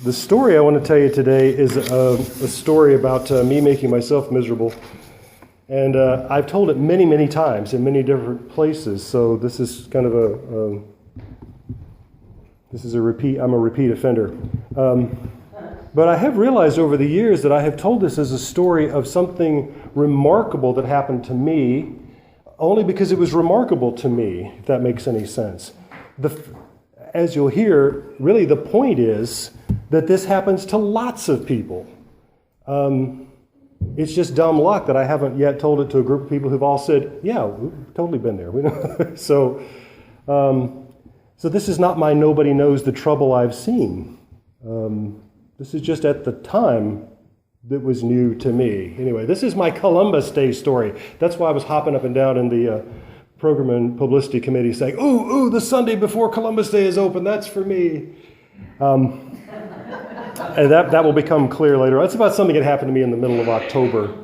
The story I want to tell you today is a story about me making myself miserable. And I've told it many, many times in many different places, so this is kind of a repeat. I'm a repeat offender. But I have realized over the years that I have told this as a story of something remarkable that happened to me, only because it was remarkable to me, if that makes any sense. As you'll hear, really the point is that this happens to lots of people. It's just dumb luck that I haven't yet told it to a group of people who've all said, yeah, we've totally been there. We know. So this is not my nobody knows the trouble I've seen. This is just at the time that was new to me. Anyway, this is my Columbus Day story. That's why I was hopping up and down in the program and publicity committee saying, ooh, the Sunday before Columbus Day is open, that's for me. And that will become clear later. That's about something that happened to me in the middle of October,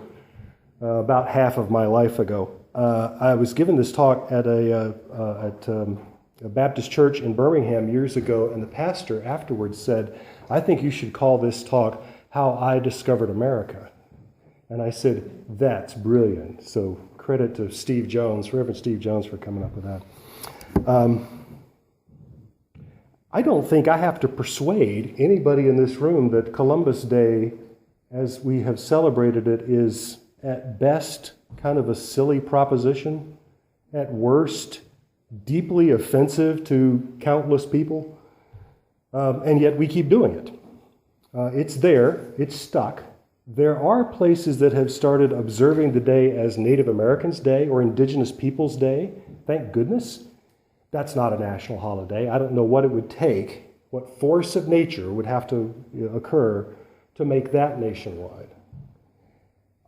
about half of my life ago. I was given this talk at a Baptist church in Birmingham years ago, and the pastor afterwards said, I think you should call this talk, How I Discovered America. And I said, that's brilliant. So credit to Steve Jones, Reverend Steve Jones, for coming up with that. I don't think I have to persuade anybody in this room that Columbus Day, as we have celebrated it, is at best kind of a silly proposition, at worst deeply offensive to countless people, and yet we keep doing it. It's there, it's stuck. There are places that have started observing the day as Native Americans Day or Indigenous Peoples Day. Thank goodness. That's not a national holiday. I don't know what it would take, what force of nature would have to occur to make that nationwide.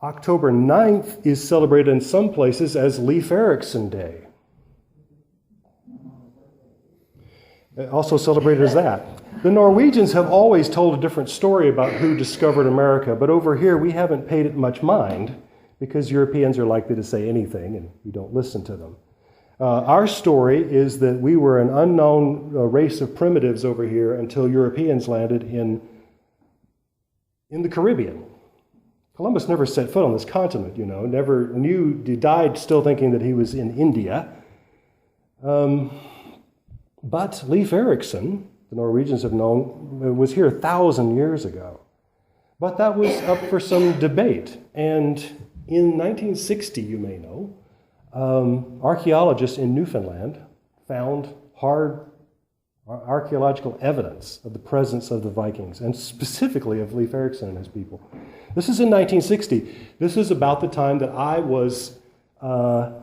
October 9th is celebrated in some places as Leif Erikson Day. Also celebrated as that. The Norwegians have always told a different story about who discovered America, but over here we haven't paid it much mind because Europeans are likely to say anything and we don't listen to them. Our story is that we were an unknown race of primitives over here until Europeans landed in the Caribbean. Columbus never set foot on this continent, never knew, he died still thinking that he was in India. But Leif Erikson, the Norwegians have known, was here 1,000 years ago. But that was up for some debate. And in 1960, you may know, archaeologists in Newfoundland found hard archaeological evidence of the presence of the Vikings, and specifically of Leif Erikson and his people. This is in 1960. This is about the time that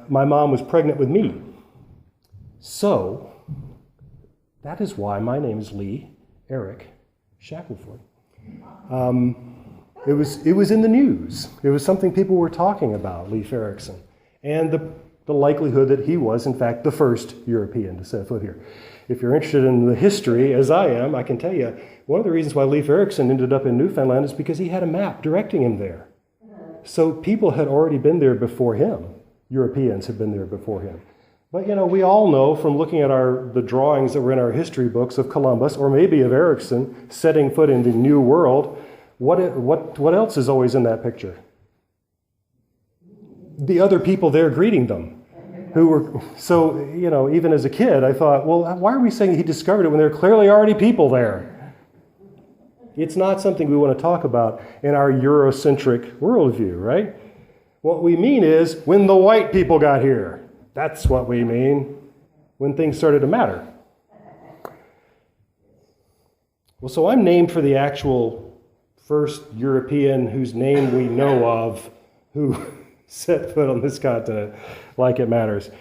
my mom was pregnant with me. So, that is why my name is Lee Eric Shackleford. It was in the news. It was something people were talking about, Leif Erikson, and the likelihood that he was, in fact, the first European to set foot here. If you're interested in the history, as I am, I can tell you, one of the reasons why Leif Erikson ended up in Newfoundland is because he had a map directing him there. So people had already been there before him. Europeans had been there before him. But, we all know from looking at the drawings that were in our history books of Columbus, or maybe of Erikson, setting foot in the New World, what else is always in that picture? The other people there greeting them. So, even as a kid, I thought, well, why are we saying he discovered it when there are clearly already people there? It's not something we want to talk about in our Eurocentric worldview, right? What we mean is when the white people got here. That's what we mean when things started to matter. Well, so I'm named for the actual first European whose name we know of who set foot on this continent like it matters.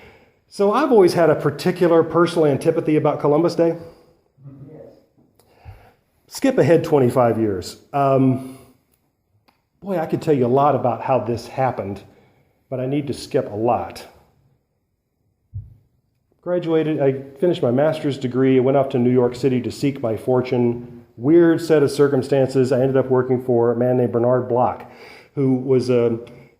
So I've always had a particular personal antipathy about Columbus Day. Skip ahead 25 years. Boy, I could tell you a lot about how this happened, but I need to skip a lot. Graduated, I finished my master's degree, I went off to New York City to seek my fortune. Weird set of circumstances. I ended up working for a man named Bernard Bloch, who was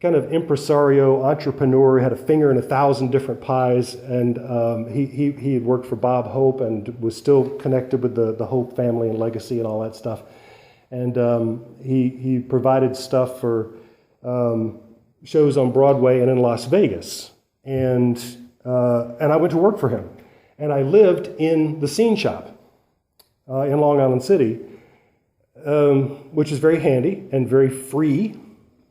kind of impresario, entrepreneur, had a finger in 1,000 different pies, and he had worked for Bob Hope and was still connected with the Hope family and legacy and all that stuff. And he provided stuff for shows on Broadway and in Las Vegas. And I went to work for him. And I lived in the scene shop in Long Island City, which is very handy and very free,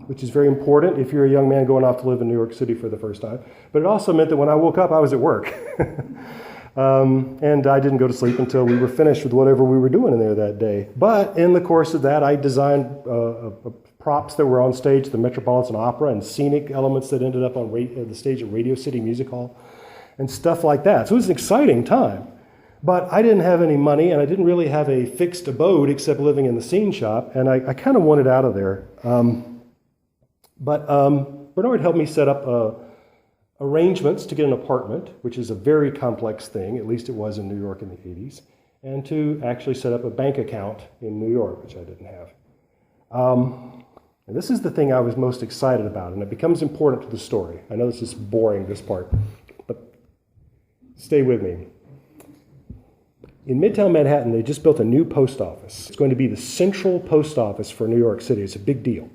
which is very important if you're a young man going off to live in New York City for the first time. But it also meant that when I woke up, I was at work. And I didn't go to sleep until we were finished with whatever we were doing in there that day. But in the course of that, I designed props that were on stage at the Metropolitan Opera and scenic elements that ended up on the stage at Radio City Music Hall and stuff like that. So it was an exciting time. But I didn't have any money, and I didn't really have a fixed abode except living in the scene shop, and I kind of wanted out of there. But Bernard helped me set up arrangements to get an apartment, which is a very complex thing, at least it was in New York in the 80s, and to actually set up a bank account in New York, which I didn't have. And this is the thing I was most excited about, and it becomes important to the story. I know this is boring, this part, but stay with me. In Midtown Manhattan, they just built a new post office. It's going to be the central post office for New York City. It's a big deal.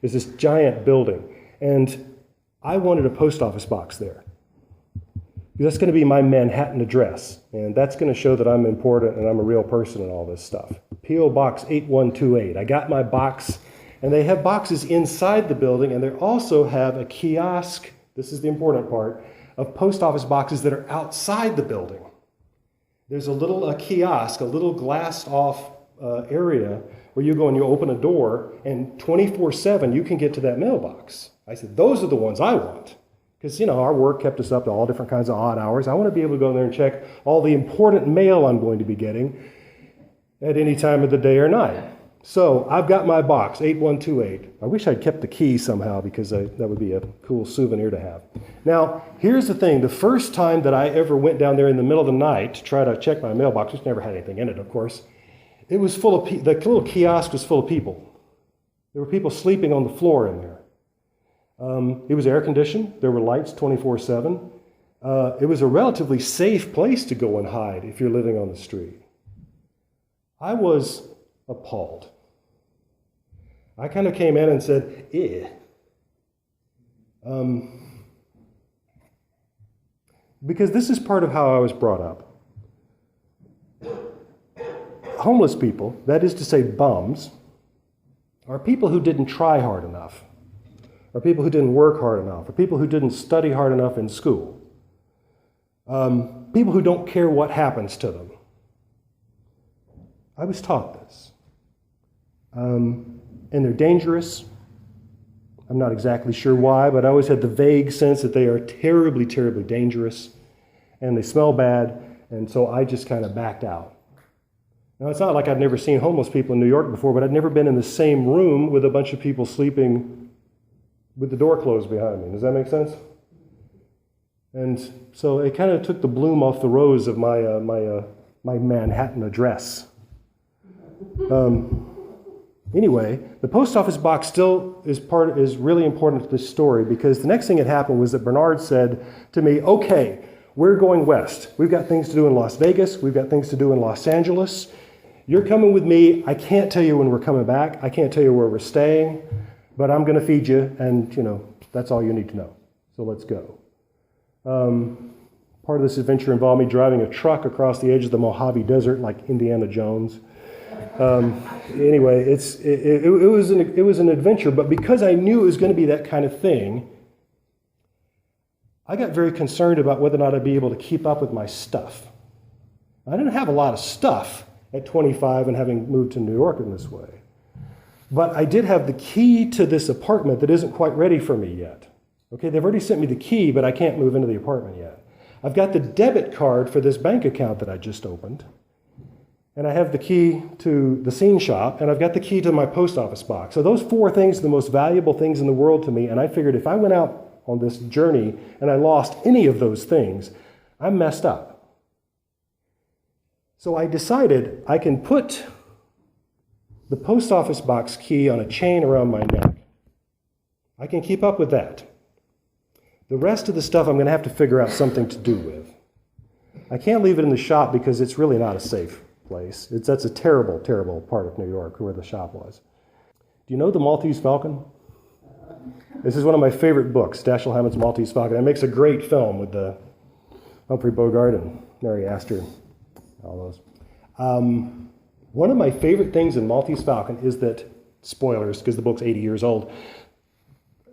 It's this giant building, and I wanted a post office box there. That's going to be my Manhattan address, and that's going to show that I'm important and I'm a real person and all this stuff. P.O. Box 8128. I got my box, and they have boxes inside the building, and they also have a kiosk, this is the important part, of post office boxes that are outside the building. There's a little kiosk, a little glassed-off area where you go and you open a door, and 24/7 you can get to that mailbox. I said, those are the ones I want. Because, our work kept us up to all different kinds of odd hours. I want to be able to go in there and check all the important mail I'm going to be getting at any time of the day or night. So I've got my box, 8128. I wish I'd kept the key somehow because that would be a cool souvenir to have. Now, here's the thing. The first time that I ever went down there in the middle of the night to try to check my mailbox, which never had anything in it, of course, it was full of the little kiosk was full of people. There were people sleeping on the floor in there. It was air conditioned. There were lights 24/7. It was a relatively safe place to go and hide if you're living on the street. I was appalled. I kind of came in and said, eh. Because this is part of how I was brought up. Homeless people, that is to say bums, are people who didn't try hard enough, or people who didn't work hard enough, or people who didn't study hard enough in school, people who don't care what happens to them. I was taught this. And they're dangerous. I'm not exactly sure why, but I always had the vague sense that they are terribly, terribly dangerous, and they smell bad, and so I just kind of backed out. Now, it's not like I'd never seen homeless people in New York before, but I'd never been in the same room with a bunch of people sleeping with the door closed behind me. Does that make sense? And so it kind of took the bloom off the rose of my Manhattan address. Anyway, the post office box still is really important to this story, because the next thing that happened was that Bernard said to me, okay, we're going west. We've got things to do in Las Vegas. We've got things to do in Los Angeles. You're coming with me. I can't tell you when we're coming back. I can't tell you where we're staying, but I'm going to feed you, and that's all you need to know. So let's go. Part of this adventure involved me driving a truck across the edge of the Mojave Desert like Indiana Jones. Anyway, it was an adventure, but because I knew it was going to be that kind of thing, I got very concerned about whether or not I'd be able to keep up with my stuff. I didn't have a lot of stuff at 25 and having moved to New York in this way. But I did have the key to this apartment that isn't quite ready for me yet. Okay, they've already sent me the key, but I can't move into the apartment yet. I've got the debit card for this bank account that I just opened. And I have the key to the scene shop, and I've got the key to my post office box. So those four things are the most valuable things in the world to me, and I figured if I went out on this journey and I lost any of those things, I'm messed up. So I decided I can put the post office box key on a chain around my neck. I can keep up with that. The rest of the stuff I'm going to have to figure out something to do with. I can't leave it in the shop because it's really not a safe place. That's a terrible, terrible part of New York where the shop was. Do you know The Maltese Falcon? This is one of my favorite books, Dashiell Hammond's Maltese Falcon. It makes a great film with Humphrey Bogart and Mary Astor and all those. One of my favorite things in Maltese Falcon is that, spoilers, because the book's 80 years old,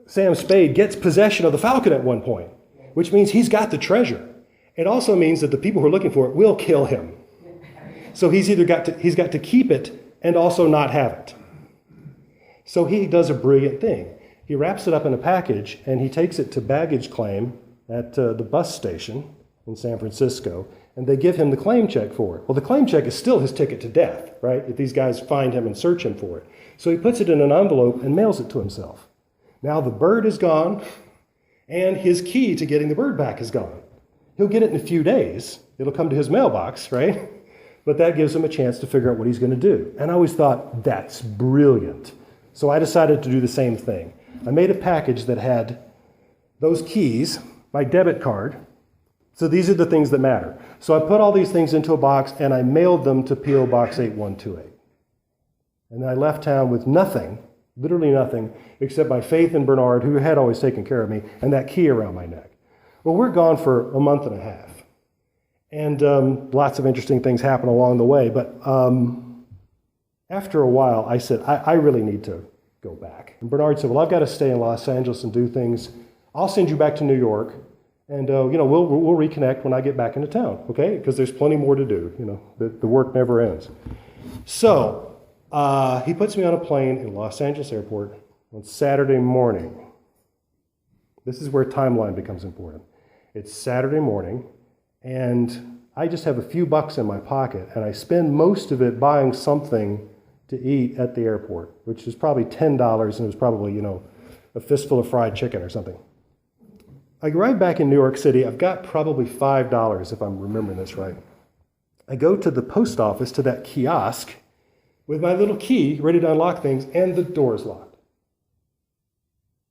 Sam Spade gets possession of the falcon at one point, which means he's got the treasure. It also means that the people who are looking for it will kill him. So he's got to keep it and also not have it. So he does a brilliant thing. He wraps it up in a package and he takes it to baggage claim at the bus station in San Francisco, and they give him the claim check for it. Well, the claim check is still his ticket to death, right? If these guys find him and search him for it. So he puts it in an envelope and mails it to himself. Now the bird is gone, and his key to getting the bird back is gone. He'll get it in a few days. It'll come to his mailbox, right? But that gives him a chance to figure out what he's going to do. And I always thought, that's brilliant. So I decided to do the same thing. I made a package that had those keys, my debit card. So these are the things that matter. So I put all these things into a box, and I mailed them to P.O. Box 8128. And then I left town with nothing, literally nothing, except my faith in Bernard, who had always taken care of me, and that key around my neck. Well, we're gone for a month and a half. And lots of interesting things happen along the way. But after a while, I said, I really need to go back. And Bernard said, well, I've got to stay in Los Angeles and do things. I'll send you back to New York, and we'll reconnect when I get back into town, okay? Because there's plenty more to do. The work never ends. So he puts me on a plane in Los Angeles Airport on Saturday morning. This is where timeline becomes important. It's Saturday morning, and I just have a few bucks in my pocket, and I spend most of it buying something to eat at the airport, which is probably $10, and it was probably, a fistful of fried chicken or something. I arrive back in New York City. I've got probably $5, if I'm remembering this right. I go to the post office, to that kiosk, with my little key, ready to unlock things, and the door's locked.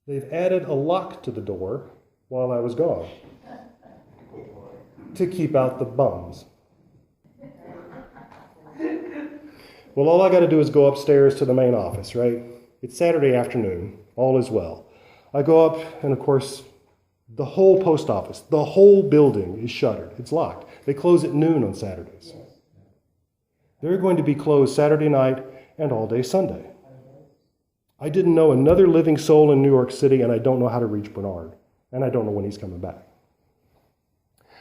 They've added a lock to the door while I was gone to keep out the bums. Well, all I got to do is go upstairs to the main office, right? It's Saturday afternoon. All is well. I go up, and of course, the whole post office, the whole building is shuttered. It's locked. They close at noon on Saturdays. They're going to be closed Saturday night and all day Sunday. I didn't know another living soul in New York City, and I don't know how to reach Bernard, and I don't know when he's coming back.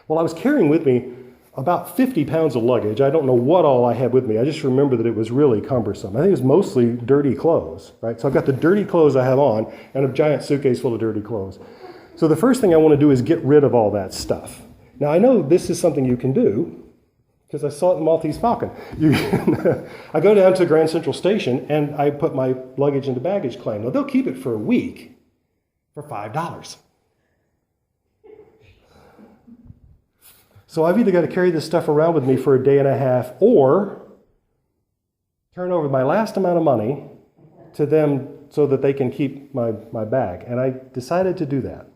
Well, I was carrying with me about 50 pounds of luggage. I don't know what all I had with me. I just remember that it was really cumbersome. I think it was mostly dirty clothes, right? So I've got the dirty clothes I have on and a giant suitcase full of dirty clothes. So the first thing I want to do is get rid of all that stuff. Now, I know this is something you can do, because I saw it in Maltese Falcon. I go down to Grand Central Station, and I put my luggage into baggage claim. Now, they'll keep it for a week for $5. So I've either got to carry this stuff around with me for a day and a half, or turn over my last amount of money to them so that they can keep my bag. And I decided to do that.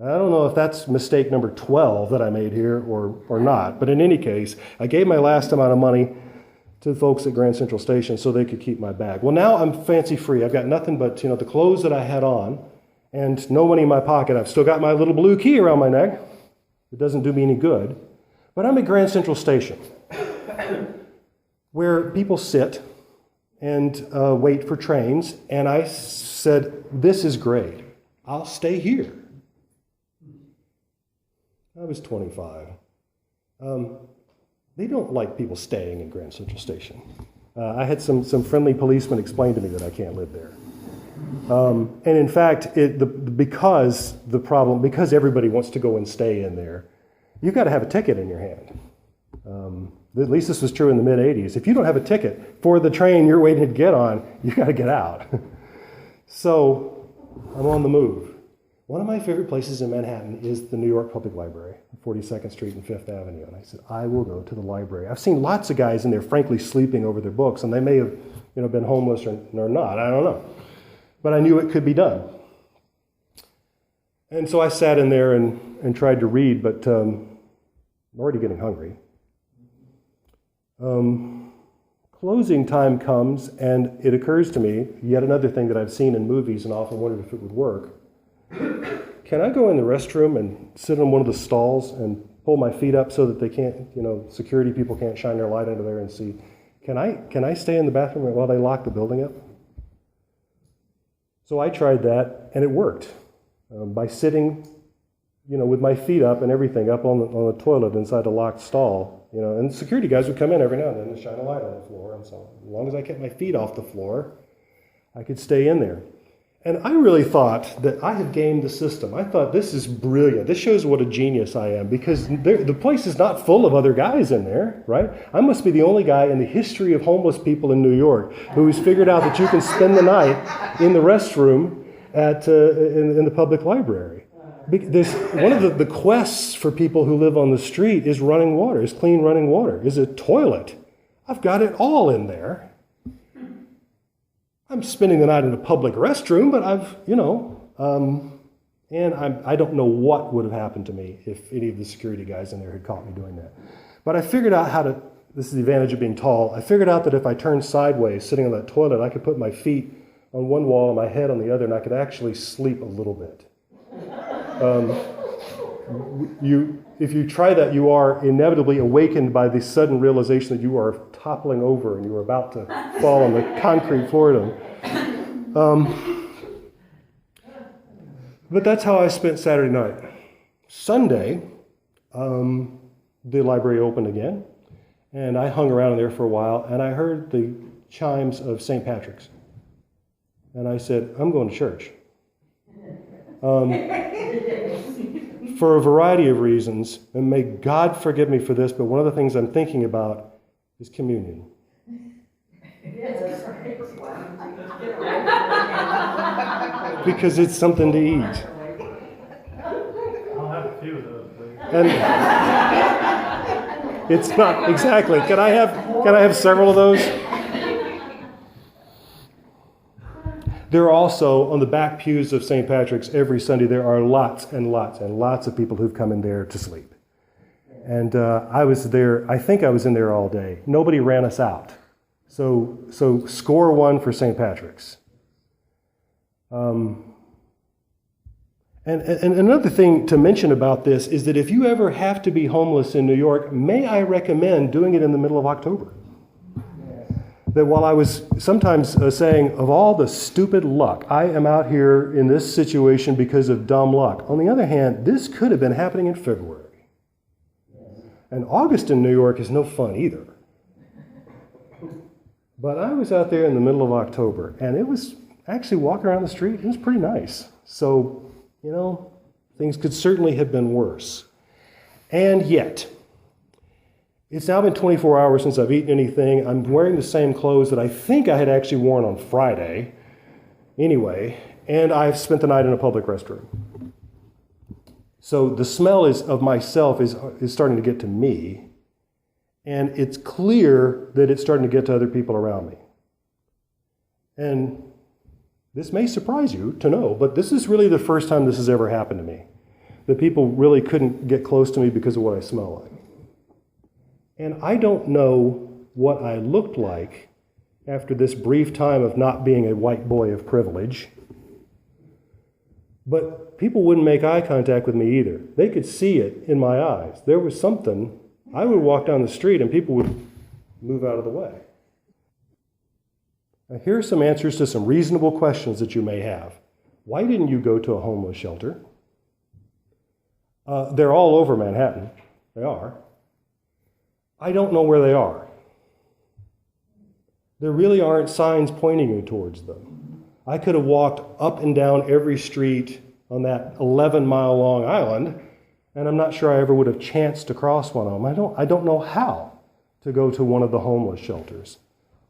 I don't know if that's mistake number 12 that I made here or not, but in any case, I gave my last amount of money to the folks at Grand Central Station so they could keep my bag. Well, now I'm fancy free. I've got nothing but the clothes that I had on and no money in my pocket. I've still got my little blue key around my neck. It doesn't do me any good. But I'm at Grand Central Station where people sit and wait for trains, and I said, this is great. I'll stay here. I was 25. They don't like people staying in Grand Central Station. I had some friendly policemen explain to me that I can't live there. And in fact, because everybody wants to go and stay in there, you've got to have a ticket in your hand. At least this was true in the mid-'80s. If you don't have a ticket for the train you're waiting to get on, you got to get out. So I'm on the move. One of my favorite places in Manhattan is the New York Public Library, 42nd Street and Fifth Avenue. And I said, I will go to the library. I've seen lots of guys in there, frankly, sleeping over their books, and they may have been homeless or not. I don't know. but I knew it could be done. And so I sat in there and tried to read, but I'm already getting hungry. Closing time comes, and it occurs to me, yet another thing that I've seen in movies and often wondered if it would work. Can I go in the restroom and sit in one of the stalls and pull my feet up so that they can't, security people can't shine their light into there and see? Can I stay in the bathroom while they lock the building up? So I tried that, and it worked. By sitting, with my feet up and everything up on the toilet inside a locked stall, and security guys would come in every now and then and shine a light on the floor. And so as long as I kept my feet off the floor, I could stay in there. And I really thought that I had gamed the system. I thought, this is brilliant. This shows what a genius I am, because the place is not full of other guys in there, right? I must be the only guy in the history of homeless people in New York who has figured out that you can spend the night in the restroom in the public library. One of the quests for people who live on the street is running water, is clean running water, is a toilet. I've got it all in there. I'm spending the night in a public restroom, but I don't know what would have happened to me if any of the security guys in there had caught me doing that. But I figured out this is the advantage of being tall, I figured out that if I turned sideways sitting on that toilet, I could put my feet on one wall and my head on the other, and I could actually sleep a little bit. If you try that, you are inevitably awakened by the sudden realization that you are toppling over and you are about to fall on the concrete floor. But that's how I spent Saturday night. Sunday, the library opened again, and I hung around in there for a while, and I heard the chimes of St. Patrick's. And I said, I'm going to church. For a variety of reasons, and may God forgive me for this, but one of the things I'm thinking about is communion. Because it's something to eat. I'll have a few of those, please. And it's not exactly. Can I have several of those? There are also, on the back pews of St. Patrick's every Sunday, there are lots and lots and lots of people who've come in there to sleep. And I was there, I think I was in there all day. Nobody ran us out. So score one for St. Patrick's. And another thing to mention about this is that if you ever have to be homeless in New York, may I recommend doing it in the middle of October? That while I was sometimes saying, of all the stupid luck, I am out here in this situation because of dumb luck. On the other hand, this could have been happening in February. And August in New York is no fun either. But I was out there in the middle of October, and it was actually walking around the street, it was pretty nice. So, things could certainly have been worse. And yet, it's now been 24 hours since I've eaten anything. I'm wearing the same clothes that I think I had actually worn on Friday, anyway, and I've spent the night in a public restroom. So the smell of myself is starting to get to me, and it's clear that it's starting to get to other people around me. And this may surprise you to know, but this is really the first time this has ever happened to me, that people really couldn't get close to me because of what I smell like. And I don't know what I looked like after this brief time of not being a white boy of privilege. But people wouldn't make eye contact with me either. They could see it in my eyes. There was something. I would walk down the street and people would move out of the way. Now, here are some answers to some reasonable questions that you may have. Why didn't you go to a homeless shelter? They're all over Manhattan. They are. I don't know where they are. There really aren't signs pointing you towards them. I could have walked up and down every street on that 11-mile long island, and I'm not sure I ever would have chanced to cross one of them. I don't know how to go to one of the homeless shelters.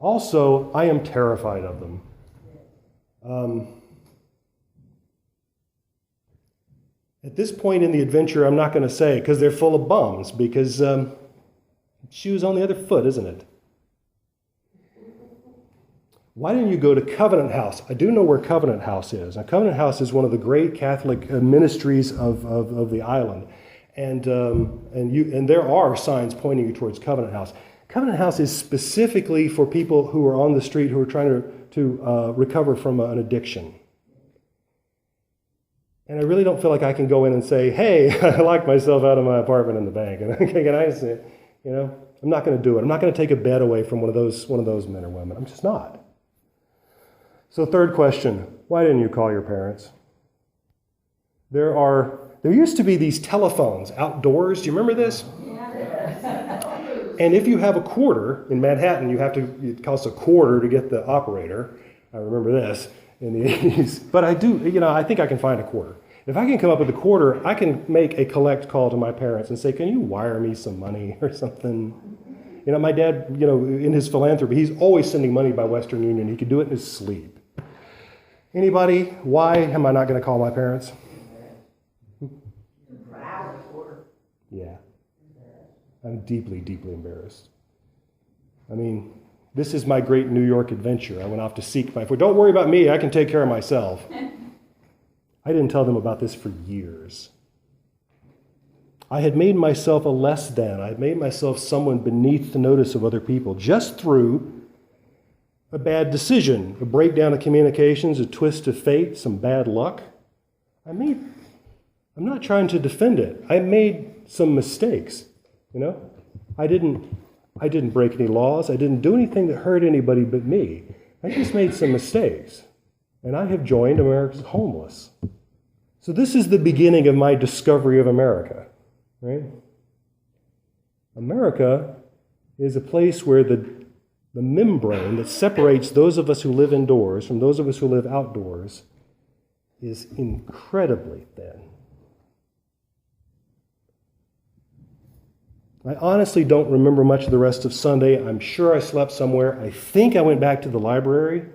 Also, I am terrified of them. At this point in the adventure, I'm not going to say, because they're full of bums, because shoe's on the other foot, isn't it? why didn't you go to Covenant House? I do know where Covenant House is. Now, Covenant House is one of the great Catholic ministries of the island. And there are signs pointing you towards Covenant House. Covenant House is specifically for people who are on the street who are trying to recover from an addiction. And I really don't feel like I can go in and say, hey, I locked myself out of my apartment in the bank. And can I say, I'm not going to do it. I'm not going to take a bed away from one of those men or women. I'm just not. So third question, why didn't you call your parents? There used to be these telephones outdoors. Do you remember this? And if you have a quarter, in Manhattan, it costs a quarter to get the operator. I remember this in the 80s. But I think I can find a quarter. If I can come up with a quarter, I can make a collect call to my parents and say, can you wire me some money or something? My dad, in his philanthropy, he's always sending money by Western Union. He could do it in his sleep. Anybody, why am I not going to call my parents? Yeah. I'm deeply, deeply embarrassed. I mean, this is my great New York adventure. I went off to seek my food. Don't worry about me. I can take care of myself. I didn't tell them about this for years. I had made myself a less than. I had made myself someone beneath the notice of other people just through a bad decision, a breakdown of communications, a twist of fate, some bad luck. I'm not trying to defend it. I made some mistakes, I didn't break any laws. I didn't do anything that hurt anybody but me. I just made some mistakes. And I have joined America's homeless. So this is the beginning of my discovery of America, right? America is a place where the membrane that separates those of us who live indoors from those of us who live outdoors is incredibly thin. I honestly don't remember much of the rest of Sunday. I'm sure I slept somewhere. I think I went back to the library,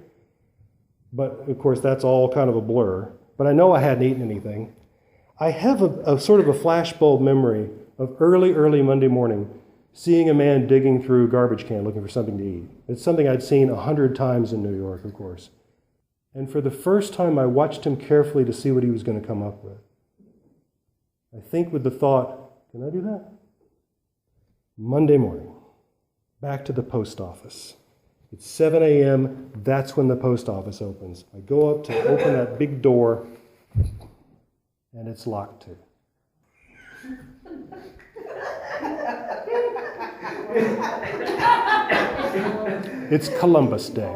but of course that's all kind of a blur. But I know I hadn't eaten anything. I have a sort of a flashbulb memory of early Monday morning seeing a man digging through a garbage can looking for something to eat. It's something I'd seen 100 times in New York, of course. And for the first time, I watched him carefully to see what he was going to come up with. I think with the thought, can I do that? Monday morning, back to the post office. It's 7 a.m., that's when the post office opens. I go up to open that big door, and it's locked too. It's Columbus Day.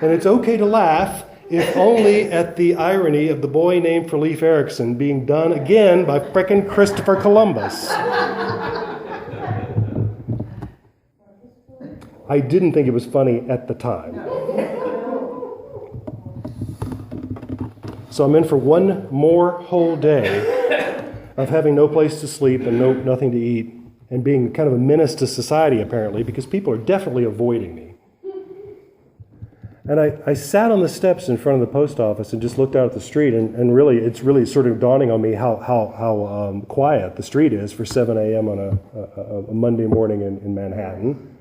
And it's okay to laugh, if only at the irony of the boy named for Leif Erikson being done again by frickin' Christopher Columbus. I didn't think it was funny at the time. So I'm in for one more whole day of having no place to sleep and nothing to eat and being kind of a menace to society, apparently, because people are definitely avoiding me. And I sat on the steps in front of the post office and just looked out at the street, and really, it's really sort of dawning on me how quiet the street is for 7 a.m. on a Monday morning in Manhattan.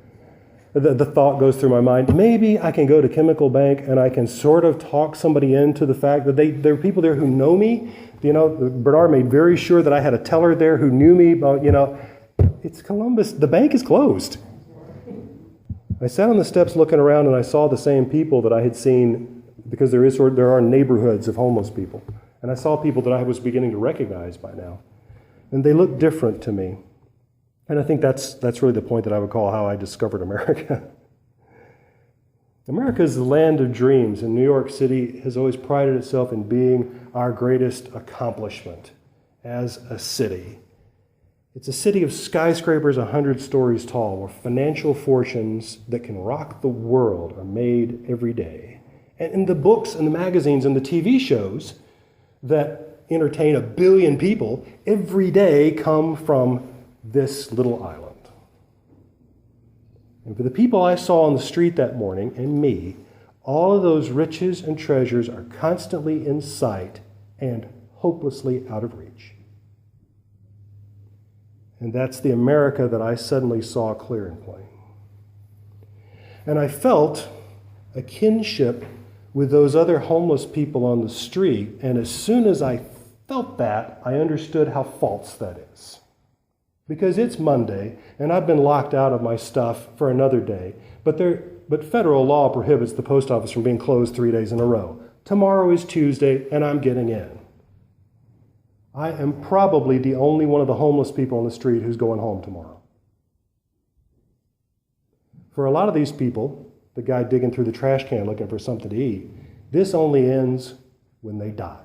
The thought goes through my mind, maybe I can go to Chemical Bank and I can sort of talk somebody into the fact that there are people there who know me. Bernard made very sure that I had a teller there who knew me, but, it's Columbus. The bank is closed. I sat on the steps looking around and I saw the same people that I had seen, because there are neighborhoods of homeless people. And I saw people that I was beginning to recognize by now. And they looked different to me. And I think that's really the point that I would call how I discovered America. America is the land of dreams, and New York City has always prided itself in being our greatest accomplishment as a city. It's a city of skyscrapers 100 stories tall, where financial fortunes that can rock the world are made every day. And in the books and the magazines and the TV shows that entertain 1 billion people every day come from this little island. And for the people I saw on the street that morning, and me, all of those riches and treasures are constantly in sight and hopelessly out of reach. And that's the America that I suddenly saw clear and plain. And I felt a kinship with those other homeless people on the street. And as soon as I felt that, I understood how false that is. Because it's Monday, and I've been locked out of my stuff for another day. But federal law prohibits the post office from being closed 3 days in a row. Tomorrow is Tuesday, and I'm getting in. I am probably the only one of the homeless people on the street who's going home tomorrow. For a lot of these people, the guy digging through the trash can looking for something to eat, this only ends when they die.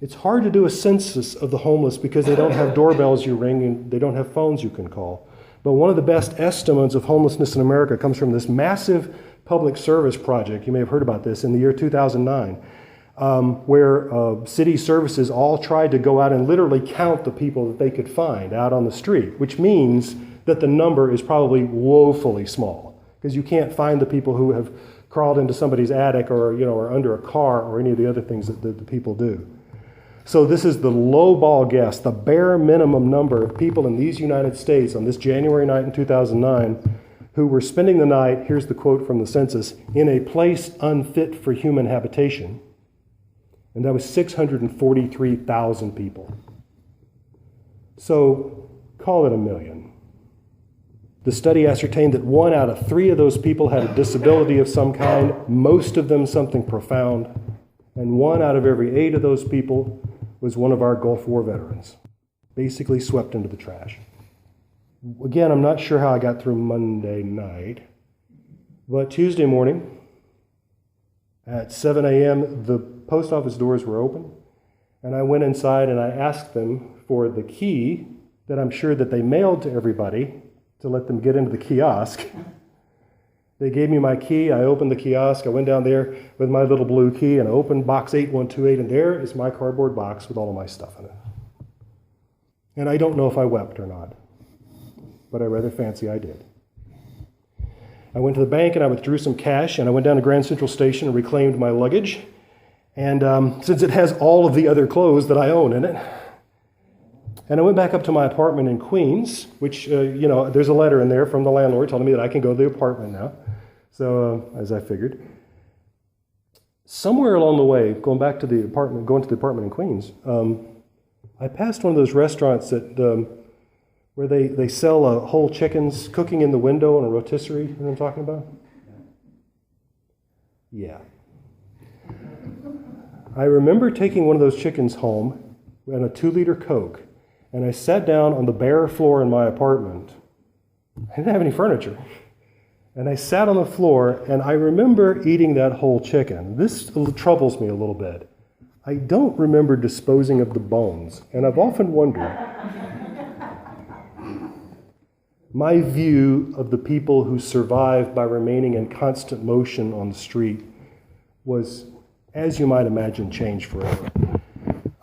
It's hard to do a census of the homeless because they don't have doorbells you ring and they don't have phones you can call. But one of the best estimates of homelessness in America comes from this massive public service project. You may have heard about this in the year 2009, where city services all tried to go out and literally count the people that they could find out on the street, which means that the number is probably woefully small because you can't find the people who have crawled into somebody's attic or under a car or any of the other things that the people do. So this is the lowball guess, the bare minimum number of people in these United States on this January night in 2009 who were spending the night, here's the quote from the census, in a place unfit for human habitation. And that was 643,000 people. So call it 1 million. The study ascertained that 1 out of 3 of those people had a disability of some kind, most of them something profound, and 1 out of every 8 of those people was one of our Gulf War veterans, basically swept into the trash. Again, I'm not sure how I got through Monday night, but Tuesday morning at 7 a.m., the post office doors were open, and I went inside and I asked them for the key that I'm sure that they mailed to everybody to let them get into the kiosk. They gave me my key. I opened the kiosk. I went down there with my little blue key and I opened box 8128, and there is my cardboard box with all of my stuff in it. And I don't know if I wept or not, but I rather fancy I did. I went to the bank and I withdrew some cash, and I went down to Grand Central Station and reclaimed my luggage. And since it has all of the other clothes that I own in it, and I went back up to my apartment in Queens, which, there's a letter in there from the landlord telling me that I can go to the apartment now. So, as I figured. Somewhere along the way, going to the apartment in Queens, I passed one of those restaurants where they sell whole chickens cooking in the window in a rotisserie. You know what I'm talking about? Yeah. I remember taking one of those chickens home and a 2-liter Coke, and I sat down on the bare floor in my apartment. I didn't have any furniture. And I sat on the floor, and I remember eating that whole chicken. This troubles me a little bit. I don't remember disposing of the bones, and I've often wondered. My view of the people who survived by remaining in constant motion on the street was, as you might imagine, changed forever.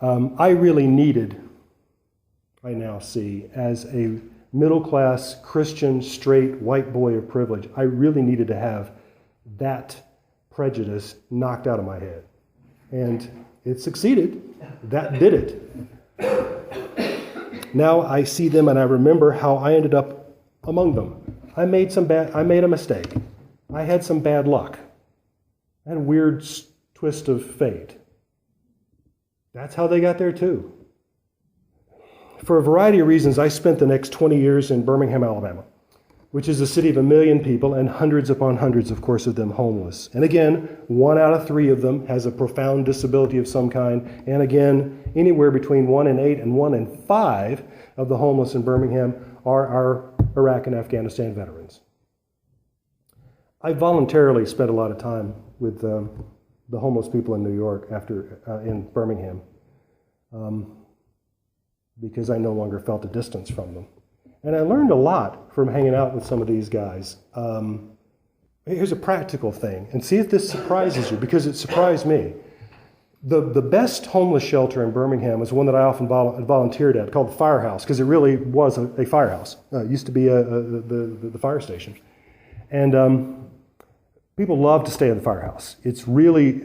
I really needed, I now see, as a middle-class, Christian, straight, white boy of privilege, I really needed to have that prejudice knocked out of my head. And it succeeded. That did it. Now I see them and I remember how I ended up among them. I made a mistake. I had some bad luck. I had a weird twist of fate. That's how they got there too. For a variety of reasons, I spent the next 20 years in Birmingham, Alabama, which is a city of 1 million people and hundreds upon hundreds, of course, of them homeless. And again, 1 out of 3 of them has a profound disability of some kind. And again, anywhere between 1 in 8 and 1 in 5 of the homeless in Birmingham are our Iraq and Afghanistan veterans. I voluntarily spent a lot of time with the homeless people in New York in Birmingham. Because I no longer felt a distance from them. And I learned a lot from hanging out with some of these guys. Here's a practical thing, and see if this surprises you, because it surprised me. The best homeless shelter in Birmingham was one that I often volunteered at, called the Firehouse, because it really was a firehouse. It used to be the fire station. And people love to stay at the firehouse. It's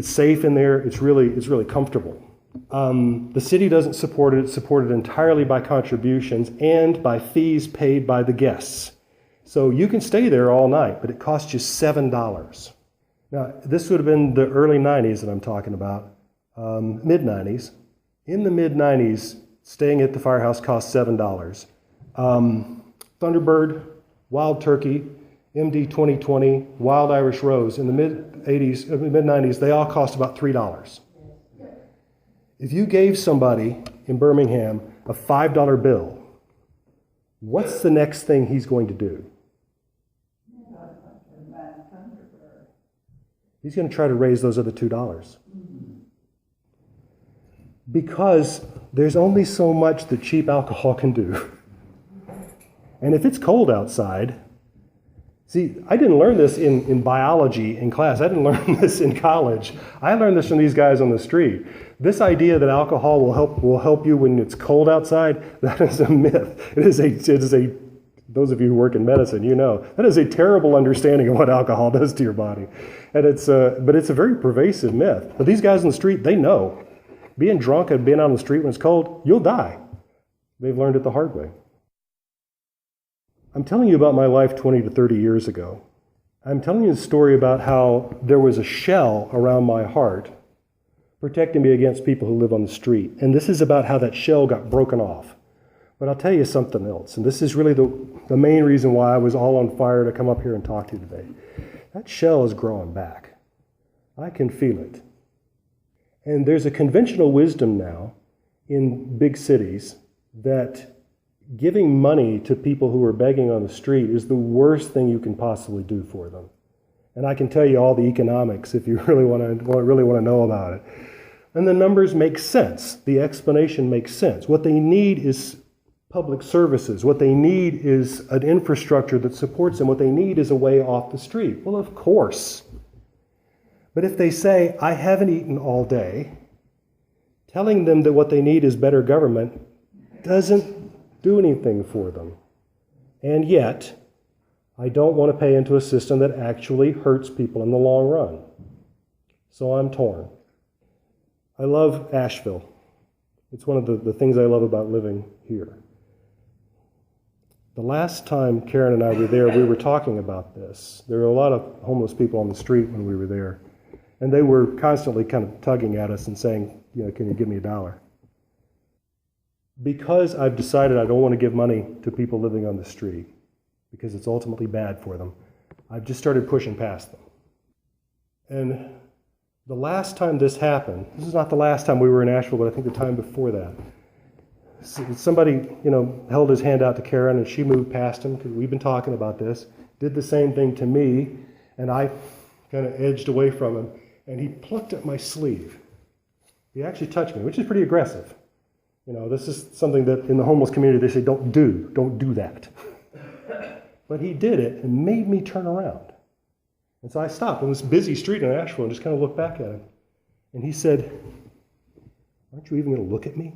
safe in there. It's really comfortable. The city doesn't support it. It's supported entirely by contributions and by fees paid by the guests. So you can stay there all night, but it costs you $7. Now, this would have been the early 90s that I'm talking about, mid-90s. In the mid-90s, staying at the firehouse cost $7. Thunderbird, Wild Turkey, MD 2020, Wild Irish Rose, in the mid-90s, they all cost about $3. If you gave somebody in Birmingham a $5 bill, what's the next thing he's going to do? He's going to try to raise those other $2. Because there's only so much that cheap alcohol can do. And if it's cold outside, see, I didn't learn this in biology in class. I didn't learn this in college. I learned this from these guys on the street. This idea that alcohol will help you when it's cold outside, that is a myth. It is a those of you who work in medicine, you know, that is a terrible understanding of what alcohol does to your body. And but it's a very pervasive myth. But these guys on the street, they know. Being drunk and being out on the street when it's cold, you'll die. They've learned it the hard way. I'm telling you about my life 20 to 30 years ago. I'm telling you a story about how there was a shell around my heart protecting me against people who live on the street. And this is about how that shell got broken off. But I'll tell you something else, and this is really the main reason why I was all on fire to come up here and talk to you today. That shell is growing back. I can feel it. And there's a conventional wisdom now in big cities that giving money to people who are begging on the street is the worst thing you can possibly do for them. And I can tell you all the economics if you really want to know about it. And the numbers make sense. The explanation makes sense. What they need is public services. What they need is an infrastructure that supports them. What they need is a way off the street. Well, of course. But if they say, I haven't eaten all day, telling them that what they need is better government doesn't do anything for them. And yet, I don't want to pay into a system that actually hurts people in the long run. So I'm torn. I love Asheville. It's one of the things I love about living here. The last time Karen and I were there, we were talking about this. There were a lot of homeless people on the street when we were there. And they were constantly kind of tugging at us and saying, can you give me $1? Because I've decided I don't want to give money to people living on the street, because it's ultimately bad for them, I've just started pushing past them. And the last time this happened, this is not the last time we were in Asheville, but I think the time before that, somebody, held his hand out to Karen, and she moved past him, because we've been talking about this, did the same thing to me, and I kind of edged away from him, and he plucked at my sleeve. He actually touched me, which is pretty aggressive. This is something that in the homeless community they say, don't do that. But he did it and made me turn around. And so I stopped on this busy street in Asheville and just kind of looked back at him. And he said, aren't you even going to look at me?